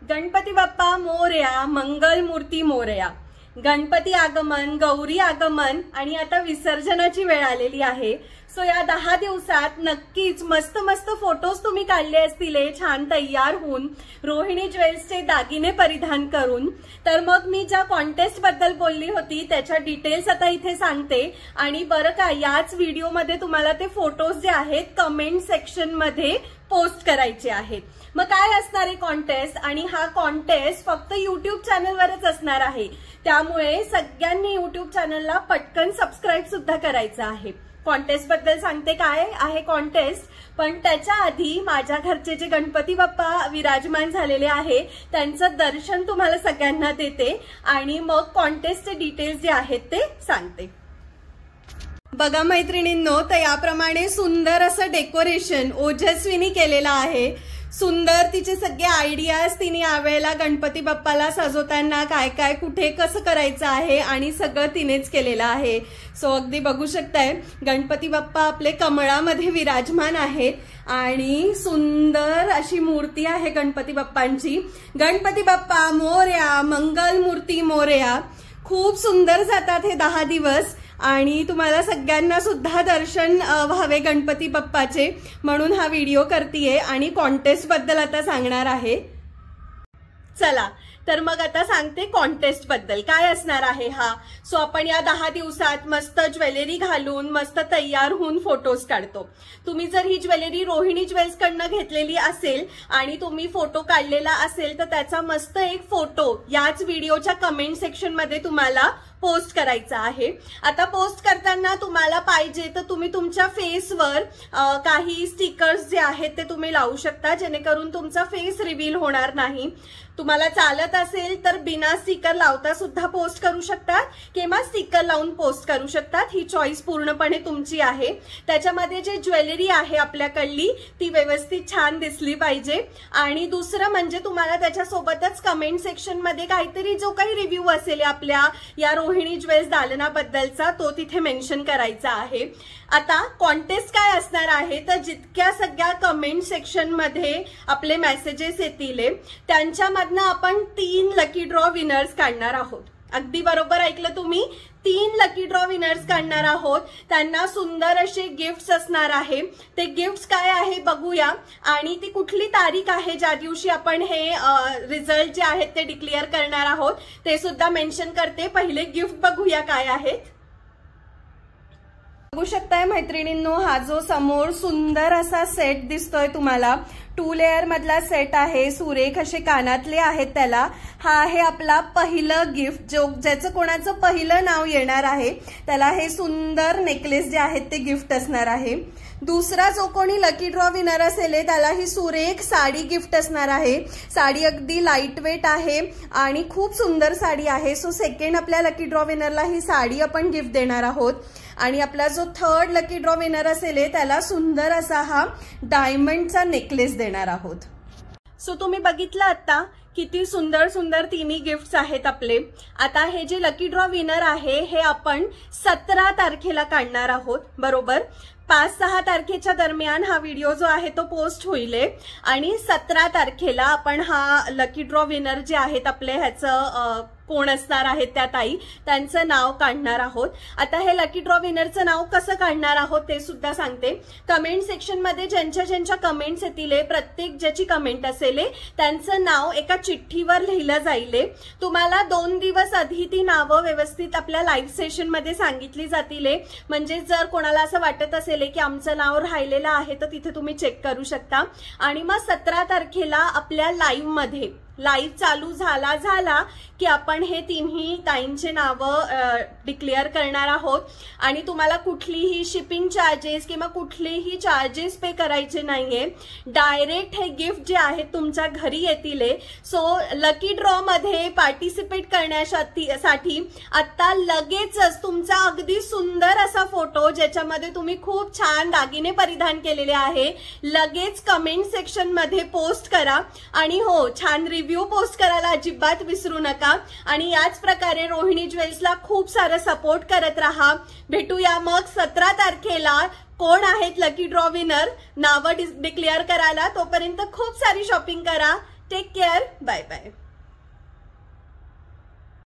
गणपती बाप्पा मोरया, मंगल मूर्ती मोरया। गणपती आगमन, गौरी आगमन आणि आता विसर्जनाची वेळ आलेली आहे। सो या 10 दिवसात नक्कीच मस्त मस्त फोटोज तुम्ही काढले असतील छान तयार होऊन, रोहिणी ज्वेल्सचे दागिने परिधान करून। तर मग मी ज्या कॉन्टेस्ट बद्दल बोलली होती त्याच्या डिटेल्स आता इथे सांगते। आणि बरं का, याच व्हिडिओमध्ये तुम्हाला ते फोटोज जे आहेत कमेंट सेक्शन मध्ये पोस्ट करायचे आहेत। मग काय असणार आहे कॉन्टेस्ट, आणि हा कॉन्टेस्ट फक्त युट्यूब चॅनलवरच असणार आहे, त्यामुळे सगळ्यांनी युट्यूब चॅनलला पटकन सबस्क्राईब सुद्धा करायचं आहे। कॉन्टेस्ट बद्दल सांगते काय आहे कॉन्टेस्ट, पण त्याच्या आधी माझ्या घरचे जे गणपती बाप्पा विराजमान झालेले आहे त्यांचं दर्शन तुम्हाला सगळ्यांना देते आणि मग कॉन्टेस्टचे डिटेल्स जे आहेत ते सांगते। बघा मैत्रिणींनो, तर याप्रमाणे सुंदर असं डेकोरेशन ओजस्वीनी केलेलं आहे। सुंदर तिचे सगळे आयडियाज तिने यावेळेला गणपती बाप्पाला सजवताना काय काय कुठे कसं करायचं आहे आणि सगळं तिनेच केलेलं आहे। सो अगदी बघू शकताय गणपती बाप्पा आपले कमळामध्ये विराजमान आहेत आणि सुंदर अशी मूर्ती आहे गणपती बाप्पांची। गणपती बाप्पा मोरया, मंगल मूर्ती मोरया। खूप सुंदर जातात हे 10 दिवस आणि तुम्हाला सगळ्यांना सुद्धा दर्शन व्हावे गणपती बाप्पाचे म्हणून हा व्हिडिओ करतेय आणि कॉन्टेस्ट बद्दल आता सांगणार आहे। चला तर मग आता सांगते कॉन्टेस्ट बद्दल काय असणार आहे हा। सो आपण या 10 दिवसात मस्त ज्वेलरी घालून मस्त तयार होऊन फोटोज काढतो। तुम्ही जर ही ज्वेलरी रोहिणी ज्वेल्स कडनं घेतलेली असेल आणि तुम्ही फोटो काढलेला असेल तर त्याचा मस्त एक फोटो याच व्हिडिओच्या कमेंट सेक्शन मध्ये तुम्हाला पोस्ट करायचा आहे। आता पोस्ट करताना तुम्हाला पाहिजे तर तुम्ही तुमच्या फेसवर काही स्टिकर्स जे आहेत ते तुम्ही लावू शकता, जेणेकरून तुमचा फेस रिव्हील होणार नाही। तुम्हाला चालत असेल तर बिना स्टिकर लावता सुद्धा पोस्ट करू शकतात किंवा स्टिकर लावून पोस्ट करू शकतात, ही चॉईस पूर्णपणे तुमची आहे। त्याच्यामध्ये जे ज्वेलरी आहे आपल्याकडली ती व्यवस्थित छान दिसली पाहिजे। आणि दुसरं म्हणजे तुम्हाला त्याच्यासोबतच कमेंट सेक्शन मध्ये काहीतरी जो काही रिव्ह्यू असेल आपल्या या रोहिणी ज्वेल्स दालनाबद्दलचा तो तिथे मेन्शन करायचा आहे। आता कॉन्टेस्ट काय असणार आहे तर जितक्या सगळ्या कमेंट सेक्शन मध्ये आपले मेसेजेस येतील त्यांच्यामधनं आपण 3 लकी ड्रॉ विनर्स काढणार आहोत। अगदी बरोबर ऐकलं तुम्ही, 3 लकी ड्रॉ विनर्स काढणार आहोत। त्यांना सुंदर असे गिफ्ट्स असणार आहे। ते गिफ्ट्स काय आहे बघूया आणि ती कुठली तारीख आहे ज्या दिवशी आपण हे रिझल्ट जे आहेत ते डिक्लेअर करणार आहोत ते सुद्धा मेन्शन करते। पहिले गिफ्ट बघूया काय आहेत। बघू शकताय मैत्रिणींनो, हा जो समोर सुंदर असा सेट दिसतोय तुम्हाला 2 लेअर मधला सेट आहे। सुरेख असे कानातले आहेत त्याला। हा आहे आपला पहिलं गिफ्ट, ज्याचं कोणाचं पहिलं नाव येणार आहे त्याला हे सुंदर नेकलेस जे आहेत ते गिफ्ट असणार आहे। दुसरा जो कोणी लकी ड्रॉ विनर असेल त्याला ही सुरेख साडी गिफ्ट असणार आहे। साडी अगदी लाईट वेट आहे आणि खूप सुंदर साडी आहे। सो सेकंड आपल्या लकी ड्रॉ विनरला ही साडी आपण गिफ्ट देणार आहोत। आणि आपला जो थर्ड लकी ड्रॉ विनर असेल त्याला सुंदर असा हा डायमंडचा नेकलेस देणार आहोत। सो तुम्ही बघितलं आता किती सुंदर सुंदर तिन्ही गिफ्ट्स आहेत आपले। आता हे जे लकी ड्रॉ विनर आहे हे आपण 17 तारखेला काढणार आहोत, बरोबर 5-6 तारखेच्या दरम्यान हा व्हिडिओ जो आहे तो पोस्ट होईल आणि 17 तारखेला आपण हा लकी ड्रॉ विनर जे आहेत आपले ह्याचं कोण असणार आहेत त्या ताई त्यांचं नाव काढणार आहोत। आता हे लकी ड्रॉ विनरचं नाव कसं काढणार आहोत ते सुद्धा सांगते। कमेंट सेक्शन मध्ये ज्यांच्या कमेंट्स येतील प्रत्येक ज्याची कमेंट असेल त्यांचं नाव एका चिठ्ठीवर लिहिलं जाईल। तुम्हाला 2 दिवस आधी ती नावं व्यवस्थित आपल्या लाईव्ह सेशन मध्ये सांगितली जातील, म्हणजे जर कोणाला असं वाटत असेल की आमचं नाव राहिलेलं आहे तर तिथे तुम्ही चेक करू शकता। आणि मग 17 तारखेला आपल्या लाईव्ह मध्ये लाईव्ह चालू झाला की आपण हे तिन्ही ताईंचे नावं डिक्लेअर करणार आहोत आणि तुम्हाला कुठलीही शिपिंग चार्जेस किंवा कुठलेही चार्जेस पे करायचे नाहीये। डायरेक्ट हे गिफ्ट जे आहेत तुमच्या घरी येतील। सो लकी ड्रॉ मध्ये पार्टिसिपेट करण्यासाठी आता लगेचच तुमचा अगदी सुंदर असा फोटो ज्याच्यामध्ये तुम्ही खूप छान दागिने परिधान केलेले आहे लगेच कमेंट सेक्शन मध्ये पोस्ट करा आणि हो छान रिव्ह्यू पोस्ट करायला अजिबात विसरू नका। आणि याच प्रकारे रोहिणी ज्वेल्सला खूप सारं सपोर्ट करत राहा। भेटूया मग 17 तारखेला कोण आहेत लकी ड्रॉ विनर नावं डिक्लेअर करायला। तोपर्यंत खूप सारी शॉपिंग करा। Take care. Bye bye.